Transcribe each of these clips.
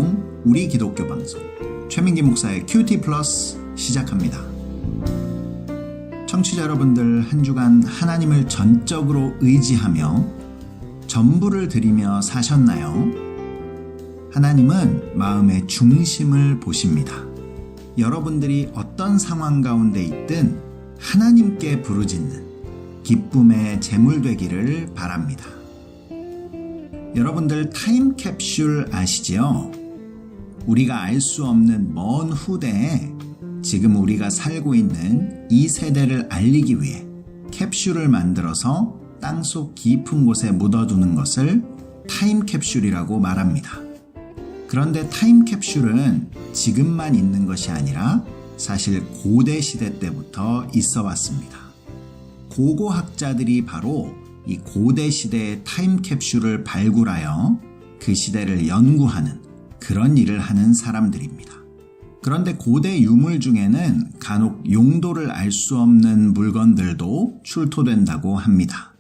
방송, 우리 기독교 방송, 최민기 목사의 큐티 플러스 시작합니다. 청취자 여러분들, 한 주간 하나님을 전적으로 의지하며 전부를 드리며 사셨나요? 하나님은 마음의 중심을 보십니다. 여러분들이 어떤 상황 가운데 있든 하나님께 부르짖는 기쁨의 제물 되기를 바랍니다. 여러분들 타임캡슐 아시지요? 우리가 알 수 없는 먼 후대에 지금 우리가 살고 있는 이 세대를 알리기 위해 캡슐을 만들어서 땅속 깊은 곳에 묻어두는 것을 타임캡슐이라고 말합니다. 그런데 타임캡슐은 지금만 있는 것이 아니라 사실 고대 시대 때부터 있어 왔습니다. 고고학자들이 바로 이 고대 시대의 타임캡슐을 발굴하여 그 시대를 연구하는 그런 일을 하는 사람들입니다. 그런데 고대 유물 중에는 간혹 용도를 알 수 없는 물건들도 출토된다고 합니다.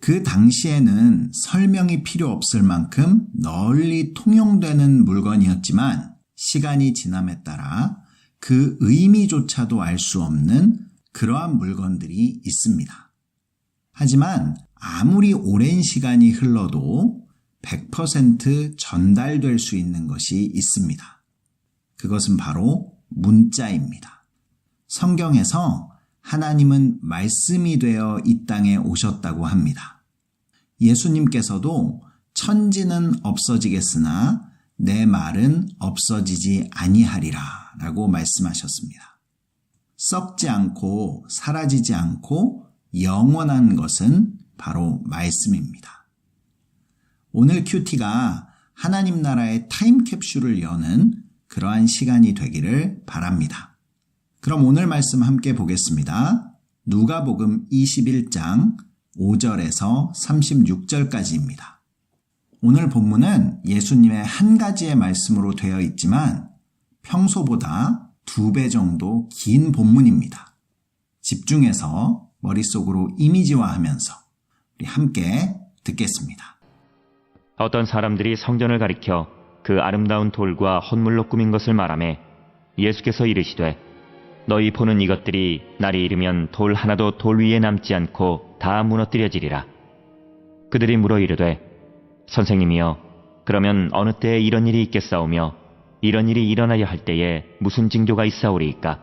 그 당시에는 설명이 필요 없을 만큼 널리 통용되는 물건이었지만 시간이 지남에 따라 그 의미조차도 알 수 없는 그러한 물건들이 있습니다. 하지만 아무리 오랜 시간이 흘러도 100% 전달될 수 있는 것이 있습니다. 그것은 바로 문자입니다. 성경에서 하나님은 말씀이 되어 이 땅에 오셨다고 합니다. 예수님께서도 천지는 없어지겠으나 내 말은 없어지지 아니하리라 라고 말씀하셨습니다. 썩지 않고 사라지지 않고 영원한 것은 바로 말씀입니다. 오늘 큐티가 하나님 나라의 타임캡슐을 여는 그러한 시간이 되기를 바랍니다. 그럼 오늘 말씀 함께 보겠습니다. 누가복음 21장 5절에서 36절까지입니다. 오늘 본문은 예수님의 한 가지의 말씀으로 되어 있지만 평소보다 2배 정도 긴 본문입니다. 집중해서 머릿속으로 이미지화하면서 우리 함께 듣겠습니다. 어떤 사람들이 성전을 가리켜 그 아름다운 돌과 헌물로 꾸민 것을 말하매 예수께서 이르시되 너희 보는 이것들이 날이 이르면 돌 하나도 돌 위에 남지 않고 다 무너뜨려지리라. 그들이 물어 이르되 선생님이여 그러면 어느 때에 이런 일이 있겠사오며 이런 일이 일어나려 할 때에 무슨 징조가 있사오리이까?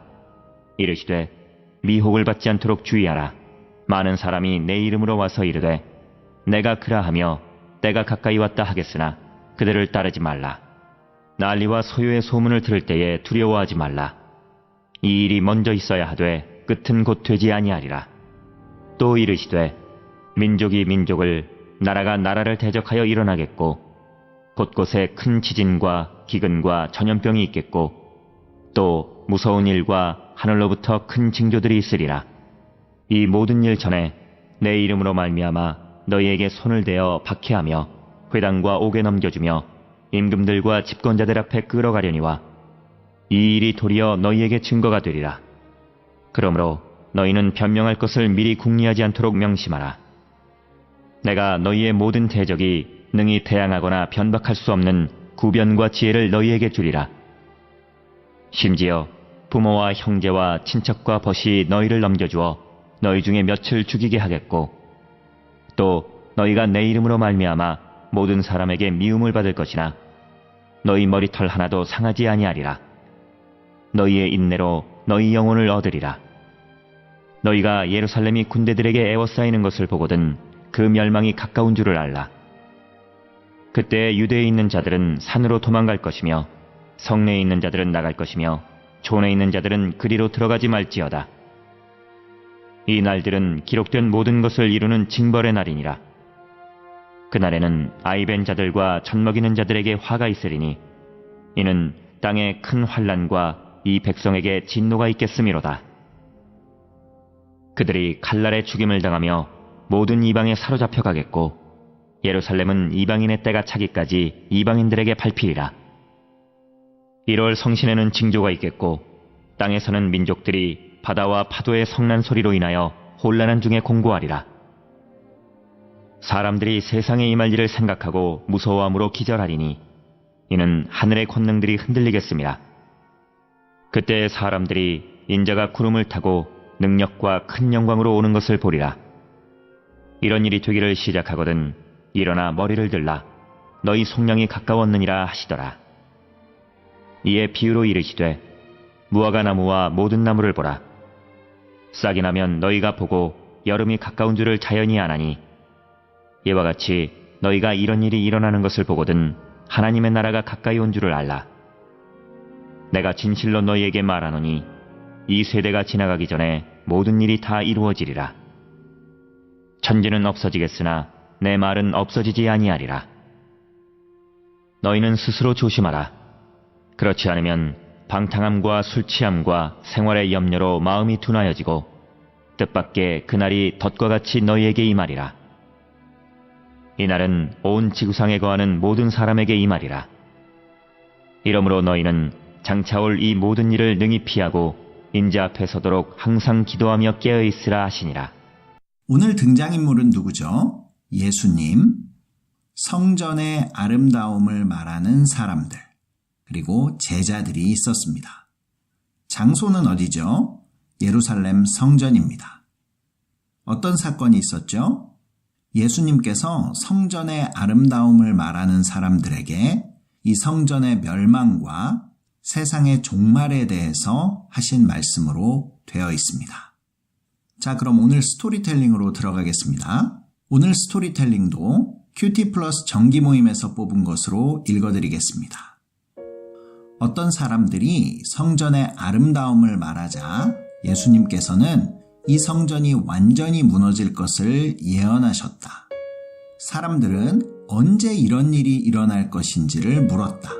이르시되 미혹을 받지 않도록 주의하라. 많은 사람이 내 이름으로 와서 이르되 내가 그라하며 때가 가까이 왔다 하겠으나 그들을 따르지 말라. 난리와 소요의 소문을 들을 때에 두려워하지 말라. 이 일이 먼저 있어야 하되 끝은 곧 되지 아니하리라. 또 이르시되 민족이 민족을 나라가 나라를 대적하여 일어나겠고 곳곳에 큰 지진과 기근과 전염병이 있겠고 또 무서운 일과 하늘로부터 큰 징조들이 있으리라. 이 모든 일 전에 내 이름으로 말미암아 너희에게 손을 대어 박해하며 회당과 옥에 넘겨주며 임금들과 집권자들 앞에 끌어가려니와 이 일이 도리어 너희에게 증거가 되리라. 그러므로 너희는 변명할 것을 미리 궁리하지 않도록 명심하라. 내가 너희의 모든 대적이 능히 대항하거나 변박할 수 없는 구변과 지혜를 너희에게 주리라. 심지어 부모와 형제와 친척과 벗이 너희를 넘겨주어 너희 중에 몇을 죽이게 하겠고 또 너희가 내 이름으로 말미암아 모든 사람에게 미움을 받을 것이나 너희 머리털 하나도 상하지 아니하리라. 너희의 인내로 너희 영혼을 얻으리라. 너희가 예루살렘이 군대들에게 에워싸이는 것을 보거든 그 멸망이 가까운 줄을 알라. 그때 유대에 있는 자들은 산으로 도망갈 것이며 성내에 있는 자들은 나갈 것이며 촌에 있는 자들은 그리로 들어가지 말지어다. 이 날들은 기록된 모든 것을 이루는 징벌의 날이니라. 그날에는 아이벤 자들과 젖먹이는 자들에게 화가 있으리니 이는 땅에 큰 환난과 이 백성에게 진노가 있겠음이로다. 그들이 칼날에 죽임을 당하며 모든 이방에 사로잡혀 가겠고 예루살렘은 이방인의 때가 차기까지 이방인들에게 밟히리라. 1월 성신에는 징조가 있겠고 땅에서는 민족들이 바다와 파도의 성난 소리로 인하여 혼란한 중에 공고하리라. 사람들이 세상에 임할 일을 생각하고 무서워함으로 기절하리니 이는 하늘의 권능들이 흔들리겠습니다. 그때 사람들이 인자가 구름을 타고 능력과 큰 영광으로 오는 것을 보리라. 이런 일이 되기를 시작하거든 일어나 머리를 들라 너희 속량이 가까웠느니라 하시더라. 이에 비유로 이르시되 무화과 나무와 모든 나무를 보라. 싹이 나면 너희가 보고 여름이 가까운 줄을 자연히 아나니 이와 같이 너희가 이런 일이 일어나는 것을 보거든 하나님의 나라가 가까이 온 줄을 알라. 내가 진실로 너희에게 말하노니 이 세대가 지나가기 전에 모든 일이 다 이루어지리라. 천지는 없어지겠으나 내 말은 없어지지 아니하리라. 너희는 스스로 조심하라. 그렇지 않으면 방탕함과 술취함과 생활의 염려로 마음이 둔하여지고 뜻밖의 그날이 덫과 같이 너희에게 임하리라. 이날은 온 지구상에 거하는 모든 사람에게 임하리라. 이러므로 너희는 장차올 이 모든 일을 능히 피하고 인자 앞에 서도록 항상 기도하며 깨어있으라 하시니라. 오늘 등장인물은 누구죠? 예수님, 성전의 아름다움을 말하는 사람들, 그리고 제자들이 있었습니다. 장소는 어디죠? 예루살렘 성전입니다. 어떤 사건이 있었죠? 예수님께서 성전의 아름다움을 말하는 사람들에게 이 성전의 멸망과 세상의 종말에 대해서 하신 말씀으로 되어 있습니다. 자, 그럼 오늘 스토리텔링으로 들어가겠습니다. 오늘 스토리텔링도 큐티 플러스 정기 모임에서 뽑은 것으로 읽어드리겠습니다. 어떤 사람들이 성전의 아름다움을 말하자 예수님께서는 이 성전이 완전히 무너질 것을 예언하셨다. 사람들은 언제 이런 일이 일어날 것인지를 물었다.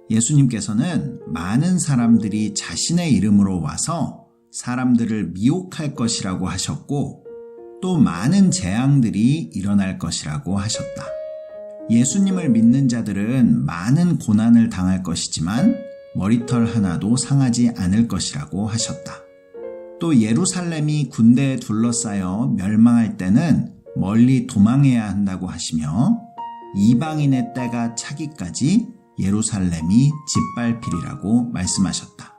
예수님께서는 많은 사람들이 자신의 이름으로 와서 사람들을 미혹할 것이라고 하셨고 또 많은 재앙들이 일어날 것이라고 하셨다. 예수님을 믿는 자들은 많은 고난을 당할 것이지만 머리털 하나도 상하지 않을 것이라고 하셨다. 또 예루살렘이 군대에 둘러싸여 멸망할 때는 멀리 도망해야 한다고 하시며 이방인의 때가 차기까지 예루살렘이 짓밟히리라고 말씀하셨다.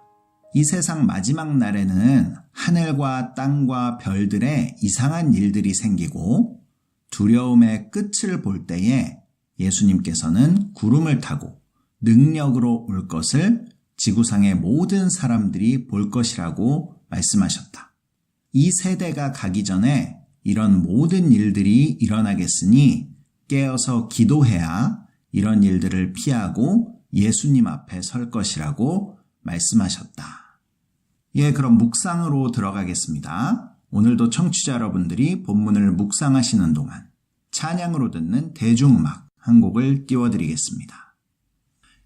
이 세상 마지막 날에는 하늘과 땅과 별들의 이상한 일들이 생기고 두려움의 끝을 볼 때에 예수님께서는 구름을 타고 능력으로 올 것을 지구상의 모든 사람들이 볼 것이라고 말씀하셨다. 이 세대가 가기 전에 이런 모든 일들이 일어나겠으니 깨어서 기도해야 이런 일들을 피하고 예수님 앞에 설 것이라고 말씀하셨다. 예, 그럼 묵상으로 들어가겠습니다. 오늘도 청취자 여러분들이 본문을 묵상하시는 동안 찬양으로 듣는 대중음악 한 곡을 띄워드리겠습니다.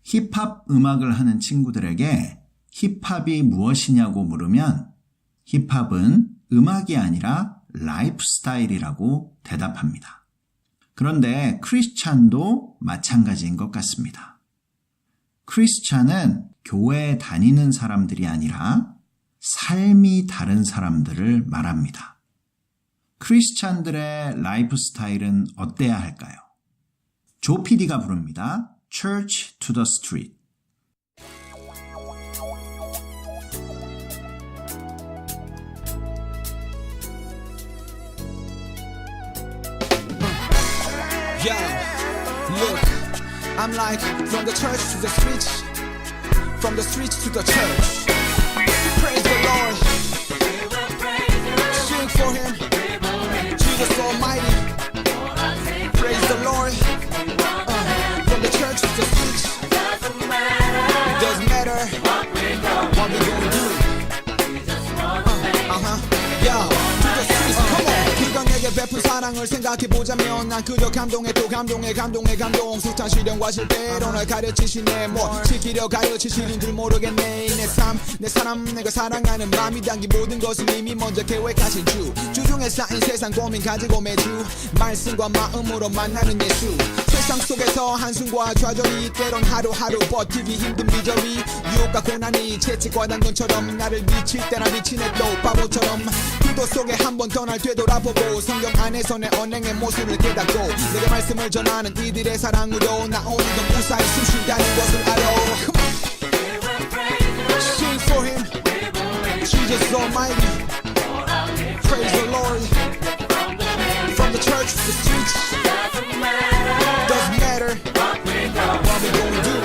힙합 음악을 하는 친구들에게 힙합이 무엇이냐고 물으면 힙합은 음악이 아니라 라이프 스타일이라고 대답합니다. 그런데 크리스찬도 마찬가지인 것 같습니다. 크리스찬은 교회에 다니는 사람들이 아니라 삶이 다른 사람들을 말합니다. 크리스찬들의 라이프 스타일은 어때야 할까요? 조 PD가 부릅니다. Church to the Street. Yo, look, I'm like from the church to the streets, from the streets to the church. Praise the Lord, sing for Him, Jesus Almighty. Praise the Lord, from the church to the streets. It doesn't matter what we gonna do. Yo, to the streets, come on. 그가 내게 베푼 사랑을 생각해보자면 난 그저 감동에 또 감동에 감동 숱한 시련과 실패로 날 가르치시네 뭘 지키려 가르치시는 줄 모르겠네 내 삶, 내 사람, 내가 사랑하는 마음이 담긴 모든 것을 이미 먼저 계획하신 주중에 쌓인 세상 고민 가지고 매주 말씀과 마음으로 만나는 예수 일상 속에서 한숨과 좌절이 때론 하루하루 버티기 힘든 미저리 유혹과 고난이 채찍과 당근처럼 나를 미칠 때나 미치네 또 바보처럼 기도 속에 한 번 더 날 되돌아보고 성경 안에서 내 언행의 모습을 깨닫고 내게 말씀을 전하는 이들의 사랑으로 나 오늘도 무사히 숨쉰다는 것을 알아. Sing for him, Jesus Almighty. Praise the Lord. From the church to the streets, doesn't matter what we gonna do.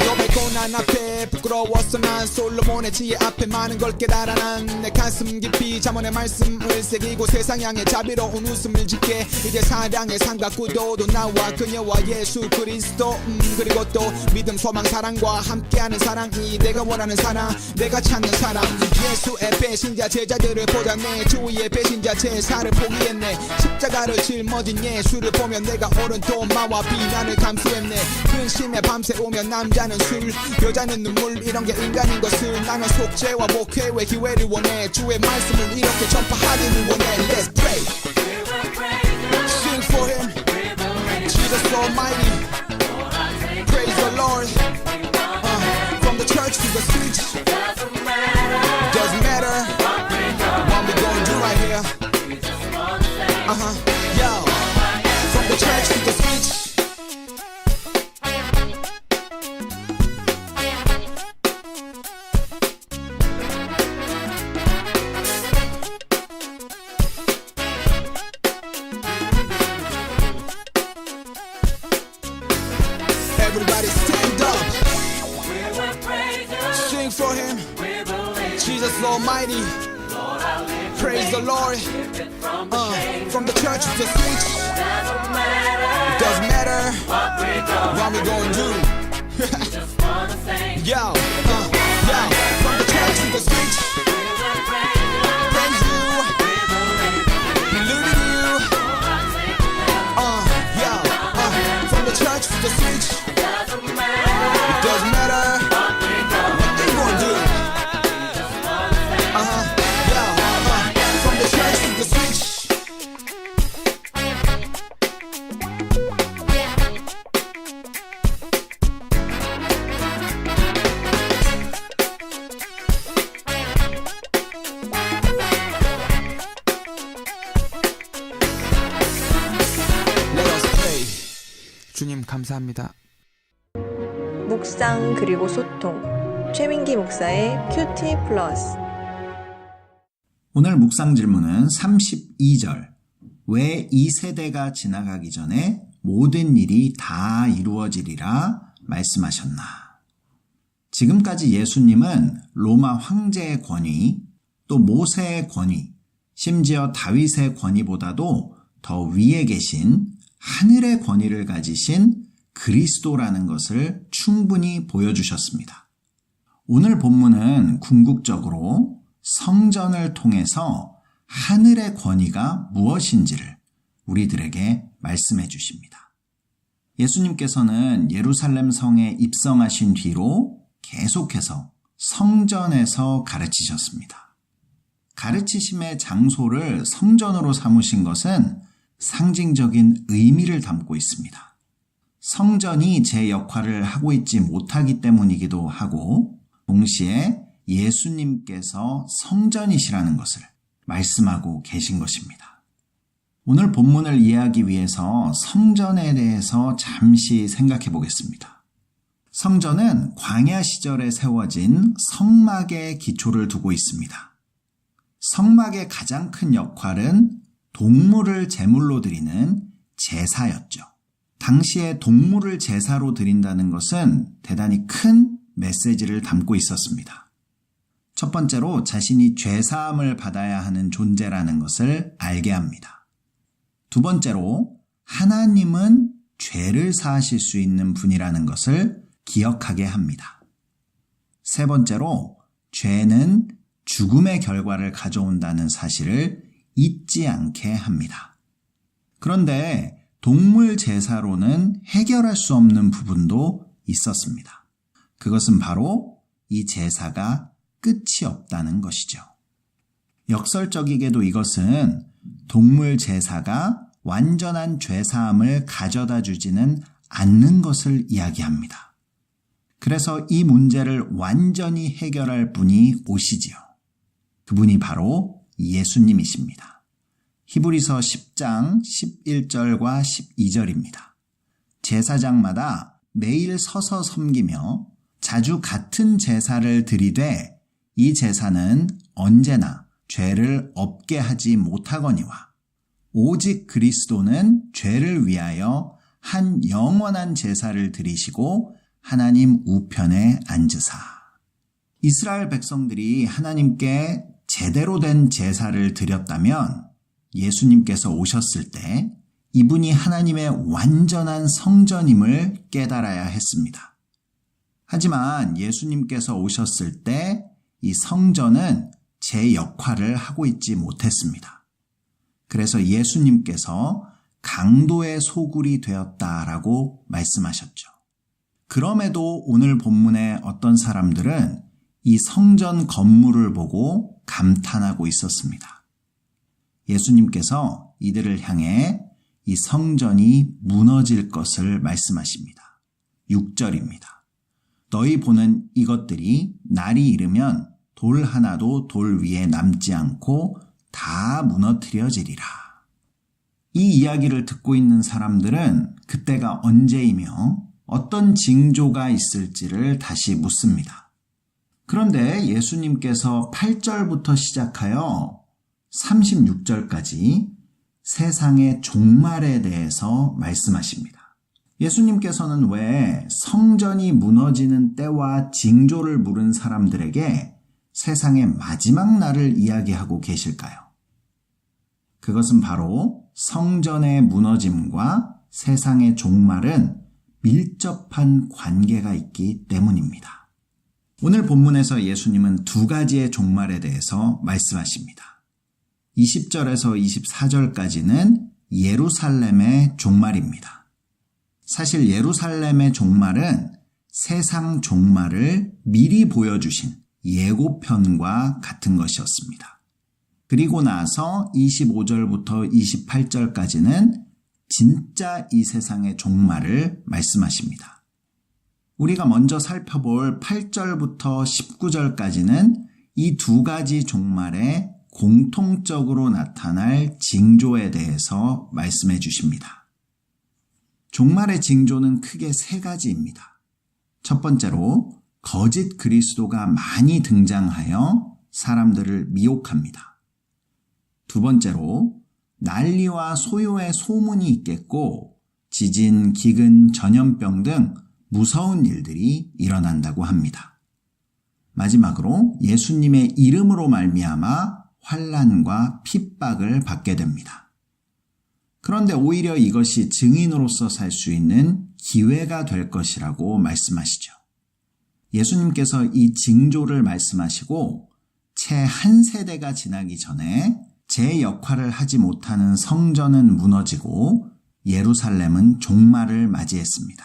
너의 고난 앞에 부끄러웠어 난 솔로몬의 지혜 앞에 많은 걸 깨달아 난 내 가슴 깊이 잠언의 말씀을 새기고 세상 향해 자비로운 웃음을 짓게 이제 사랑의 상과 구도도 나와 그녀와 예수 그리스도 그리고 또 믿음 소망 사랑과 함께하는 사랑이 내가 원하는 사랑 내가 찾는 사랑 예수의 배신자 제자들을 보자 내 주위의 배신자 제사를 포기했네 십자가를 짊어진 예수를 보면 내가 옳은 도마와 비난을 감수했네 근심에 밤새우면 남자는 술 여자는 눈물 이런 게 인간인 것을 나는 속죄와 목회의 기회를 원해 주의 말씀을 이렇게 전파하기를 원해 Let's pray Sing for him Jesus Almighty Praise the Lord From the church to the streets Doesn't matter what we gonna do right here Yo From the church to the streets Everybody stand up. Sing for him. Jesus Almighty. Praise the Lord. From the church to the streets. Doesn't matter what we gonna do. Yo, from the church to the streets. Praise you. Believe in you. From the church to the streets. It doesn't matter what they gonna do. From the church to the streets. Let us pray. 주님 감사합니다. 묵상 그리고 소통 최민기 목사의 큐티 플러스. 오늘 묵상 질문은 32절. 왜 이 세대가 지나가기 전에 모든 일이 다 이루어지리라 말씀하셨나? 지금까지 예수님은 로마 황제의 권위, 또 모세의 권위, 심지어 다윗의 권위보다도 더 위에 계신 하늘의 권위를 가지신 그리스도라는 것을 충분히 보여주셨습니다. 오늘 본문은 궁극적으로 성전을 통해서 하늘의 권위가 무엇인지를 우리들에게 말씀해 주십니다. 예수님께서는 예루살렘 성에 입성하신 뒤로 계속해서 성전에서 가르치셨습니다. 가르치심의 장소를 성전으로 삼으신 것은 상징적인 의미를 담고 있습니다. 성전이 제 역할을 하고 있지 못하기 때문이기도 하고 동시에 예수님께서 성전이시라는 것을 말씀하고 계신 것입니다. 오늘 본문을 이해하기 위해서 성전에 대해서 잠시 생각해 보겠습니다. 성전은 광야 시절에 세워진 성막의 기초를 두고 있습니다. 성막의 가장 큰 역할은 동물을 제물로 드리는 제사였죠. 당시에 동물을 제사로 드린다는 것은 대단히 큰 메시지를 담고 있었습니다. 첫 번째로 자신이 죄사함을 받아야 하는 존재라는 것을 알게 합니다. 두 번째로 하나님은 죄를 사하실 수 있는 분이라는 것을 기억하게 합니다. 세 번째로 죄는 죽음의 결과를 가져온다는 사실을 잊지 않게 합니다. 그런데 동물 제사로는 해결할 수 없는 부분도 있었습니다. 그것은 바로 이 제사가 끝이 없다는 것이죠. 역설적이게도 이것은 동물 제사가 완전한 죄사함을 가져다 주지는 않는 것을 이야기합니다. 그래서 이 문제를 완전히 해결할 분이 오시지요. 그분이 바로 예수님이십니다. 히브리서 10장 11절과 12절입니다. 제사장마다 매일 서서 섬기며 자주 같은 제사를 드리되 이 제사는 언제나 죄를 없게 하지 못하거니와 오직 그리스도는 죄를 위하여 한 영원한 제사를 드리시고 하나님 우편에 앉으사. 이스라엘 백성들이 하나님께 제대로 된 제사를 드렸다면 예수님께서 오셨을 때 이분이 하나님의 완전한 성전임을 깨달아야 했습니다. 하지만 예수님께서 오셨을 때 이 성전은 제 역할을 하고 있지 못했습니다. 그래서 예수님께서 강도의 소굴이 되었다라고 말씀하셨죠. 그럼에도 오늘 본문의 어떤 사람들은 이 성전 건물을 보고 감탄하고 있었습니다. 예수님께서 이들을 향해 이 성전이 무너질 것을 말씀하십니다. 6절입니다. 너희 보는 이것들이 날이 이르면 돌 하나도 돌 위에 남지 않고 다 무너뜨려지리라. 이 이야기를 듣고 있는 사람들은 그때가 언제이며 어떤 징조가 있을지를 다시 묻습니다. 그런데 예수님께서 8절부터 시작하여 36절까지 세상의 종말에 대해서 말씀하십니다. 예수님께서는 왜 성전이 무너지는 때와 징조를 물은 사람들에게 세상의 마지막 날을 이야기하고 계실까요? 그것은 바로 성전의 무너짐과 세상의 종말은 밀접한 관계가 있기 때문입니다. 오늘 본문에서 예수님은 두 가지의 종말에 대해서 말씀하십니다. 20절에서 24절까지는 예루살렘의 종말입니다. 사실 예루살렘의 종말은 세상 종말을 미리 보여주신 예고편과 같은 것이었습니다. 그리고 나서 25절부터 28절까지는 진짜 이 세상의 종말을 말씀하십니다. 우리가 먼저 살펴볼 8절부터 19절까지는 이 두 가지 종말에 공통적으로 나타날 징조에 대해서 말씀해 주십니다. 종말의 징조는 크게 세 가지입니다. 첫 번째로 거짓 그리스도가 많이 등장하여 사람들을 미혹합니다. 두 번째로 난리와 소요의 소문이 있겠고 지진, 기근, 전염병 등 무서운 일들이 일어난다고 합니다. 마지막으로 예수님의 이름으로 말미암아 환난과 핍박을 받게 됩니다. 그런데 오히려 이것이 증인으로서 살 수 있는 기회가 될 것이라고 말씀하시죠. 예수님께서 이 징조를 말씀하시고 채 한 세대가 지나기 전에 제 역할을 하지 못하는 성전은 무너지고 예루살렘은 종말을 맞이했습니다.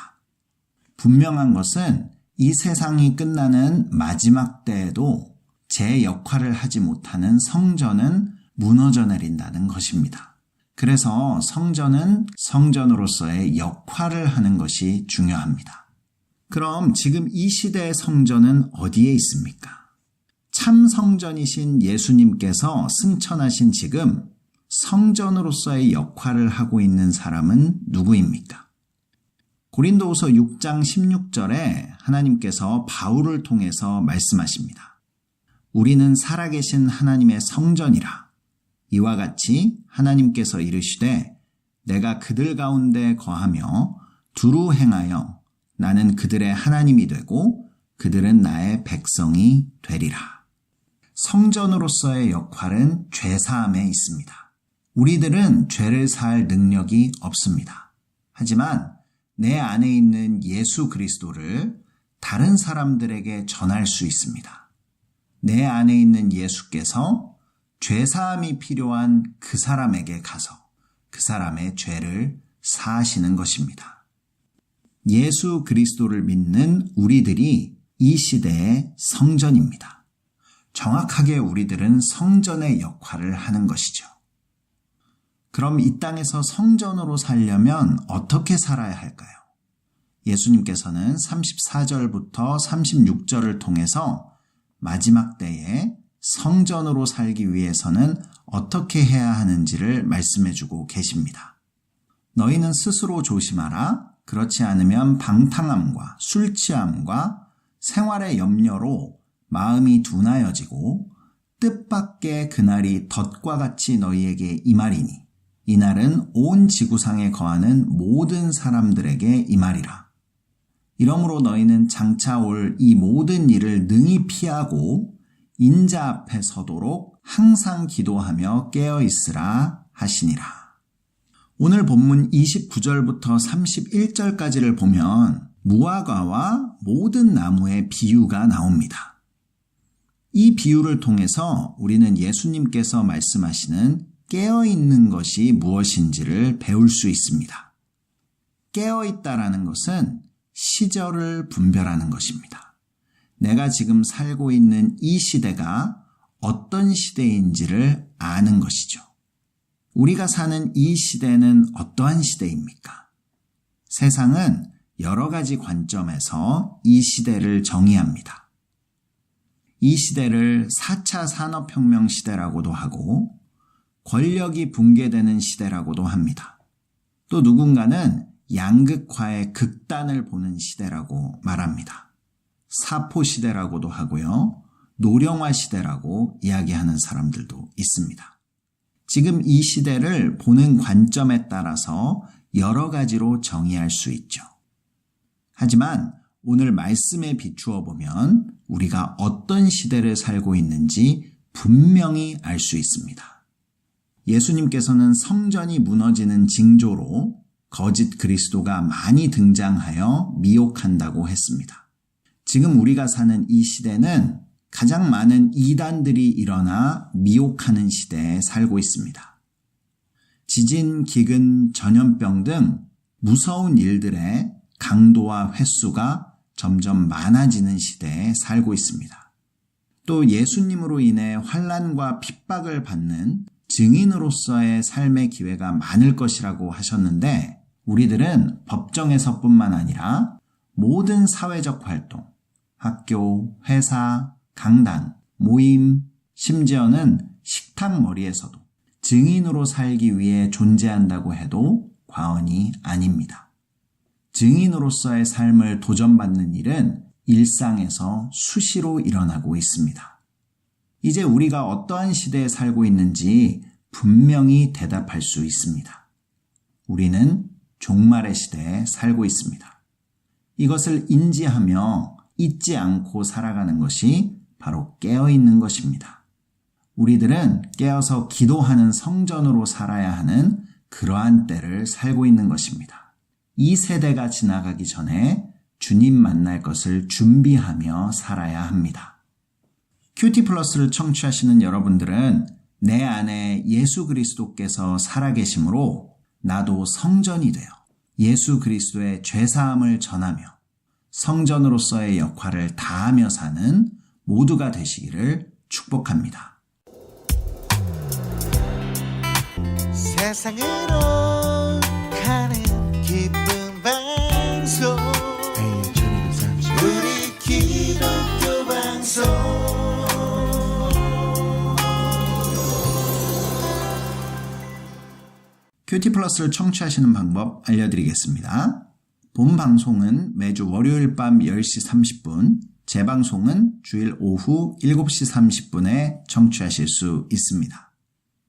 분명한 것은 이 세상이 끝나는 마지막 때에도 제 역할을 하지 못하는 성전은 무너져 내린다는 것입니다. 그래서 성전은 성전으로서의 역할을 하는 것이 중요합니다. 그럼 지금 이 시대의 성전은 어디에 있습니까? 참 성전이신 예수님께서 승천하신 지금 성전으로서의 역할을 하고 있는 사람은 누구입니까? 고린도후서 6장 16절에 하나님께서 바울을 통해서 말씀하십니다. 우리는 살아계신 하나님의 성전이라. 이와 같이 하나님께서 이르시되 내가 그들 가운데 거하며 두루 행하여 나는 그들의 하나님이 되고 그들은 나의 백성이 되리라. 성전으로서의 역할은 죄사함에 있습니다. 우리들은 죄를 사할 능력이 없습니다. 하지만 내 안에 있는 예수 그리스도를 다른 사람들에게 전할 수 있습니다. 내 안에 있는 예수께서 죄사함이 필요한 그 사람에게 가서 그 사람의 죄를 사하시는 것입니다. 예수 그리스도를 믿는 우리들이 이 시대의 성전입니다. 정확하게 우리들은 성전의 역할을 하는 것이죠. 그럼 이 땅에서 성전으로 살려면 어떻게 살아야 할까요? 예수님께서는 34절부터 36절을 통해서 마지막 때에 성전으로 살기 위해서는 어떻게 해야 하는지를 말씀해주고 계십니다. 너희는 스스로 조심하라. 그렇지 않으면 방탕함과 술 취함과 생활의 염려로 마음이 둔하여지고 뜻밖의 그날이 덫과 같이 너희에게 임하리니 이날은 온 지구상에 거하는 모든 사람들에게 임하리라. 이러므로 너희는 장차 올 이 모든 일을 능히 피하고 인자 앞에 서도록 항상 기도하며 깨어 있으라 하시니라. 오늘 본문 29절부터 31절까지를 보면 무화과와 모든 나무의 비유가 나옵니다. 이 비유를 통해서 우리는 예수님께서 말씀하시는 깨어있는 것이 무엇인지를 배울 수 있습니다. 깨어있다라는 것은 시절을 분별하는 것입니다. 내가 지금 살고 있는 이 시대가 어떤 시대인지를 아는 것이죠. 우리가 사는 이 시대는 어떠한 시대입니까? 세상은 여러 가지 관점에서 이 시대를 정의합니다. 이 시대를 4차 산업혁명 시대라고도 하고 권력이 붕괴되는 시대라고도 합니다. 또 누군가는 양극화의 극단을 보는 시대라고 말합니다. 사포 시대라고도 하고요. 노령화 시대라고 이야기하는 사람들도 있습니다. 지금 이 시대를 보는 관점에 따라서 여러 가지로 정의할 수 있죠. 하지만 오늘 말씀에 비추어 보면 우리가 어떤 시대를 살고 있는지 분명히 알 수 있습니다. 예수님께서는 성전이 무너지는 징조로 거짓 그리스도가 많이 등장하여 미혹한다고 했습니다. 지금 우리가 사는 이 시대는 가장 많은 이단들이 일어나 미혹하는 시대에 살고 있습니다. 지진, 기근, 전염병 등 무서운 일들의 강도와 횟수가 점점 많아지는 시대에 살고 있습니다. 또 예수님으로 인해 환난과 핍박을 받는 증인으로서의 삶의 기회가 많을 것이라고 하셨는데 우리들은 법정에서뿐만 아니라 모든 사회적 활동, 학교, 회사, 강단, 모임, 심지어는 식탁 머리에서도 증인으로 살기 위해 존재한다고 해도 과언이 아닙니다. 증인으로서의 삶을 도전받는 일은 일상에서 수시로 일어나고 있습니다. 이제 우리가 어떠한 시대에 살고 있는지 분명히 대답할 수 있습니다. 우리는 종말의 시대에 살고 있습니다. 이것을 인지하며 잊지 않고 살아가는 것이 바로 깨어있는 것입니다. 우리들은 깨어서 기도하는 성전으로 살아야 하는 그러한 때를 살고 있는 것입니다. 이 세대가 지나가기 전에 주님 만날 것을 준비하며 살아야 합니다. 큐티 플러스를 청취하시는 여러분들은 내 안에 예수 그리스도께서 살아계심으로 나도 성전이 되어 예수 그리스도의 죄사함을 전하며 성전으로서의 역할을 다하며 사는 모두가 되시기를 축복합니다. 세상으로 가는 기쁜 방송 우리 기독교 방송 큐티 플러스를 청취하시는 방법 알려드리겠습니다. 본 방송은 매주 월요일 밤 10시 30분, 재방송은 주일 오후 7시 30분에 청취하실 수 있습니다.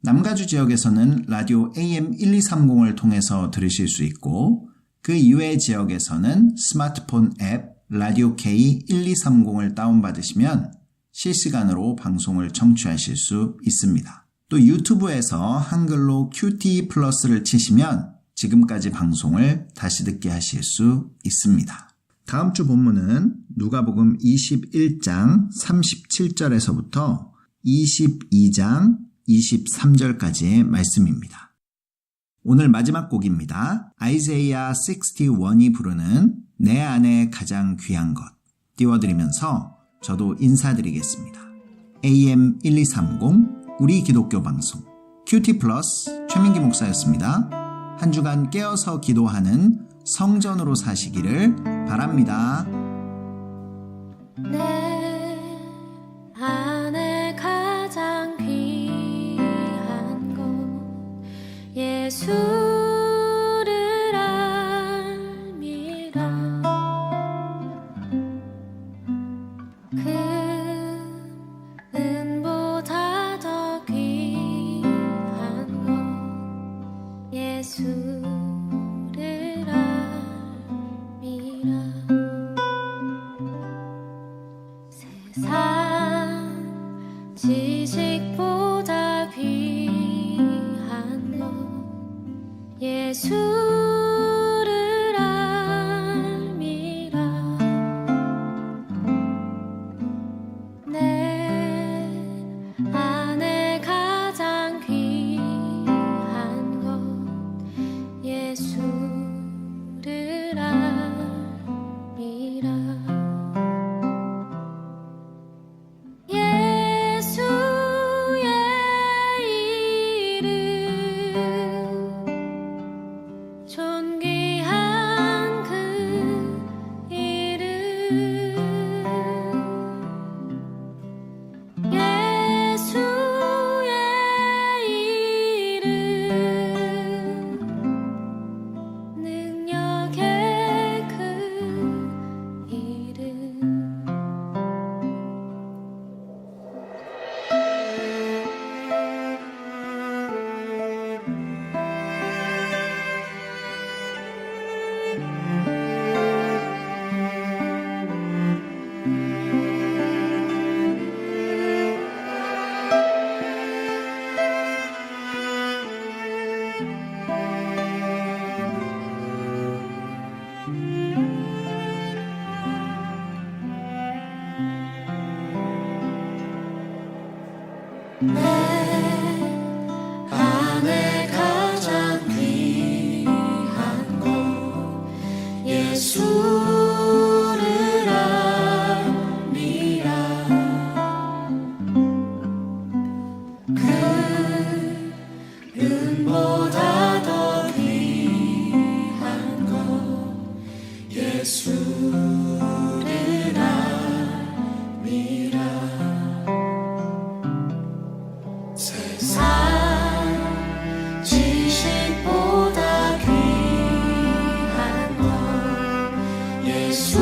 남가주 지역에서는 라디오 AM1230을 통해서 들으실 수 있고 그 이외의 지역에서는 스마트폰 앱 라디오 K1230을 다운받으시면 실시간으로 방송을 청취하실 수 있습니다. 또 유튜브에서 한글로 큐티 플러스를 치시면 지금까지 방송을 다시 듣게 하실 수 있습니다. 다음 주 본문은 누가복음 21장 37절에서부터 22장 23절까지의 말씀입니다. 오늘 마지막 곡입니다. 아이제이아 61이 부르는 내 안에 가장 귀한 것 띄워드리면서 저도 인사드리겠습니다. AM 1230 우리 기독교 방송 큐티 플러스 최민기 목사였습니다. 한 주간 깨어서 기도하는 성전으로 사시기를 바랍니다. 내 안에 가장 귀한 곳 예수를 알미라. 금은보다 더 귀한 곳 예수를 알미라. 세상 지식보다 귀한 것 예수를 알미라. 내 안에 가장 귀한 것 예수를 알미라. 예수의 이름 존귀한 그 이름 예수의 이름 능력의 그 이름. 내 안에 가장 귀한 곳 예수를 알미라. 금은보다 더 귀한 것 예수를 알미라. 세상 지식보다 귀한 것 예수